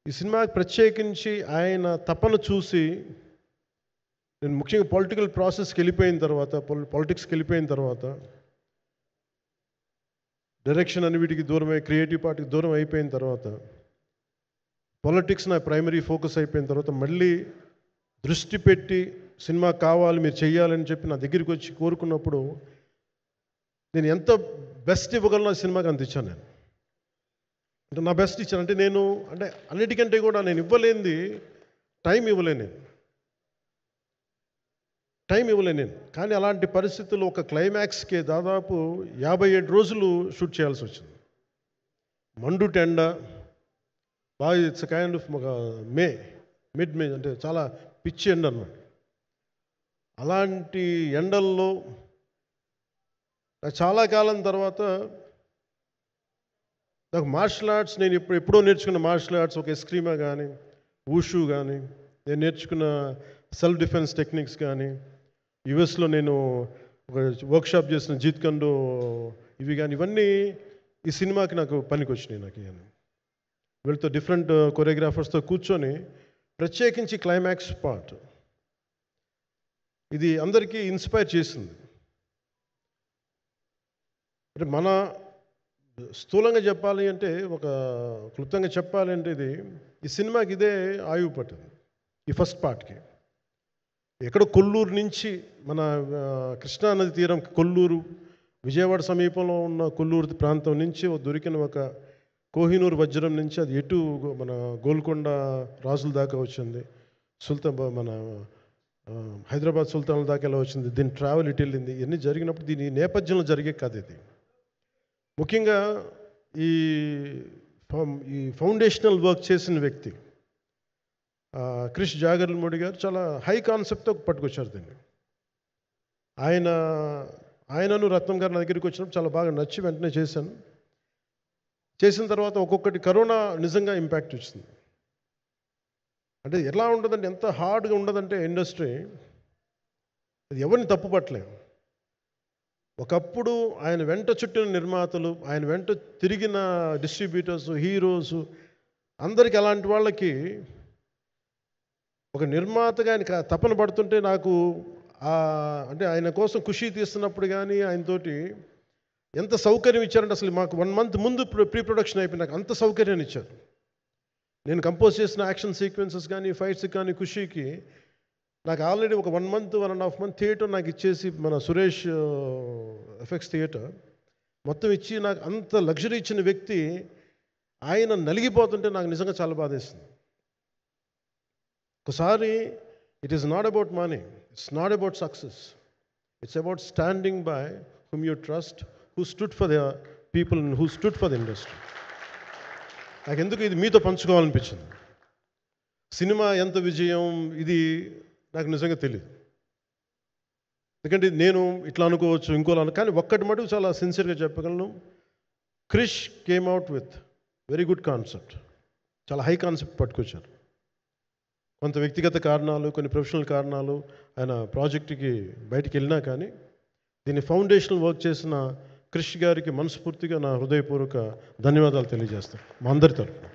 ఈ సినిమాకి ప్రత్యేకించి ఆయన తపన చూసి నేను ముఖ్యంగా పొలిటికల్ ప్రాసెస్కి వెళ్ళిపోయిన తర్వాత పాలిటిక్స్కి వెళ్ళిపోయిన తర్వాత డైరెక్షన్ అని వీటికి దూరమై క్రియేటివ్ పార్టీకి దూరం అయిపోయిన తర్వాత పాలిటిక్స్ నా ప్రైమరీ ఫోకస్ అయిపోయిన తర్వాత మళ్ళీ దృష్టి పెట్టి సినిమా కావాలి మీరు చెయ్యాలని చెప్పి నా దగ్గరికి వచ్చి కోరుకున్నప్పుడు నేను ఎంత బెస్ట్ ఇవ్వగలను ఆ సినిమాకి అంత ఇచ్చాను నేను. అంటే నా బెస్ట్ ఇచ్చాను. అంటే నేను అంటే అన్నిటికంటే కూడా నేను ఇవ్వలేనిది టైం ఇవ్వలేను నేను. కానీ అలాంటి పరిస్థితుల్లో ఒక క్లైమాక్స్కి దాదాపు 57 రోజులు షూట్ చేయాల్సి వచ్చింది. మండు టెండ బాగా ఇట్స్ కైండ్ ఆఫ్ ఒక మిడ్ మే అంటే చాలా పిచ్చి ఎండ అన్నమాట. అలాంటి ఎండల్లో నాకు చాలా కాలం తర్వాత నాకు మార్షల్ ఆర్ట్స్ నేను ఎప్పుడో నేర్చుకున్న మార్షల్ ఆర్ట్స్ ఒక ఎస్క్రీమా కానీ ఊషు కానీ నేను నేర్చుకున్న సెల్ఫ్ డిఫెన్స్ టెక్నిక్స్ కానీ యుఎస్లో నేను ఒక వర్క్షాప్ చేసిన జీత్ కండో ఇవి కానీ ఇవన్నీ ఈ సినిమాకి నాకు పనికి వచ్చినాయి. నాకు ఇవన్నీ వీళ్ళతో డిఫరెంట్ కొరియోగ్రాఫర్స్తో కూర్చొని ప్రత్యేకించి క్లైమాక్స్ పార్ట్ ఇది అందరికీ ఇన్స్పైర్ చేసింది. అంటే మన స్థూలంగా చెప్పాలి అంటే ఒక క్లుప్తంగా చెప్పాలి అంటే ఈ సినిమాకి ఇదే ఆయువు పట్టింది. ఈ ఫస్ట్ పార్ట్కి ఎక్కడో కొల్లూరు నుంచి మన కృష్ణానది తీరం కొల్లూరు విజయవాడ సమీపంలో ఉన్న కొల్లూరు ప్రాంతం నుంచి దొరికిన ఒక కోహినూరు వజ్రం నుంచి అది ఎటు మన గోల్కొండ రాజుల దాకా వచ్చింది, మన హైదరాబాద్ సుల్తాన్ల దాకా ఎలా వచ్చింది, దీని ట్రావెల్ ఇటు వెళ్ళింది. ఇవన్నీ జరిగినప్పుడు దీని నేపథ్యంలో జరిగే కథ ఇది. ముఖ్యంగా ఈ ఫౌండేషనల్ వర్క్ చేసిన వ్యక్తి క్రిష్ జాగర్లమూడి గారు చాలా హై కాన్సెప్ట్తో పట్టుకొచ్చారు దీన్ని. ఆయనను రత్నం గారు నా దగ్గరికి వచ్చినప్పుడు చాలా బాగా నచ్చి వెంటనే చేశాను. చేసిన తర్వాత ఒక్కొక్కటి కరోనా నిజంగా ఇంపాక్ట్ వచ్చింది. అంటే ఎలా ఉండదంటే ఎంత హార్డ్గా ఉండదంటే ఇండస్ట్రీ అది ఎవరిని తప్పుపట్టలేము. ఒకప్పుడు ఆయన వెంట చుట్టిన నిర్మాతలు, ఆయన వెంట తిరిగిన డిస్ట్రిబ్యూటర్స్, హీరోస్ అందరికి అలాంటి వాళ్ళకి ఒక నిర్మాతగా ఆయన తపన పడుతుంటే నాకు అంటే ఆయన కోసం ఖుషి తీస్తున్నప్పుడు కానీ ఆయనతోటి ఎంత సౌకర్యం ఇచ్చారంటే అసలు మాకు 1 month ముందు ప్రీ ప్రొడక్షన్ అయిపోయి నాకు అంత సౌకర్యాన్ని ఇచ్చారు. నేను కంపోజ్ చేసిన యాక్షన్ సీక్వెన్సెస్ కానీ ఫైట్స్ కానీ ఖుషీకి నాకు ఆల్రెడీ ఒక 1 month 1.5 month థియేటర్ నాకు ఇచ్చేసి మన సురేష్ ఎఫెక్ట్స్ థియేటర్ మొత్తం ఇచ్చి నాకు అంత లగ్జరీ ఇచ్చిన వ్యక్తి ఆయన నలిగిపోతుంటే నాకు నిజంగా చాలా బాధేస్తుంది. ఒకసారి it is not about money, it's not about success, it's about standing by whom you trust, who stood for the people and who stood for the industry. నాకు ఎందుకు ఇది మీతో పంచుకోవాలనిపించింది. సినిమా ఎంత విజయం ఇది నాకు నిజంగా తెలియదు. ఎందుకంటే నేను ఇట్లా అనుకోవచ్చు ఇంకోలా కానీ ఒక్కటి మటుకు చాలా సిన్సియర్గా చెప్పగలను. Krish came out with very good concept, చాలా హై కాన్సెప్ట్ పట్టుకొచ్చారు. కొంత వ్యక్తిగత కారణాలు, కొన్ని ప్రొఫెషనల్ కారణాలు ఆయన ప్రాజెక్టుకి బయటికి వెళ్ళినా కానీ దీన్ని ఫౌండేషనల్ వర్క్ చేసిన క్రిష్ గారికి మనస్ఫూర్తిగా నా హృదయపూర్వక ధన్యవాదాలు తెలియజేస్తాను మా అందరి తరఫున.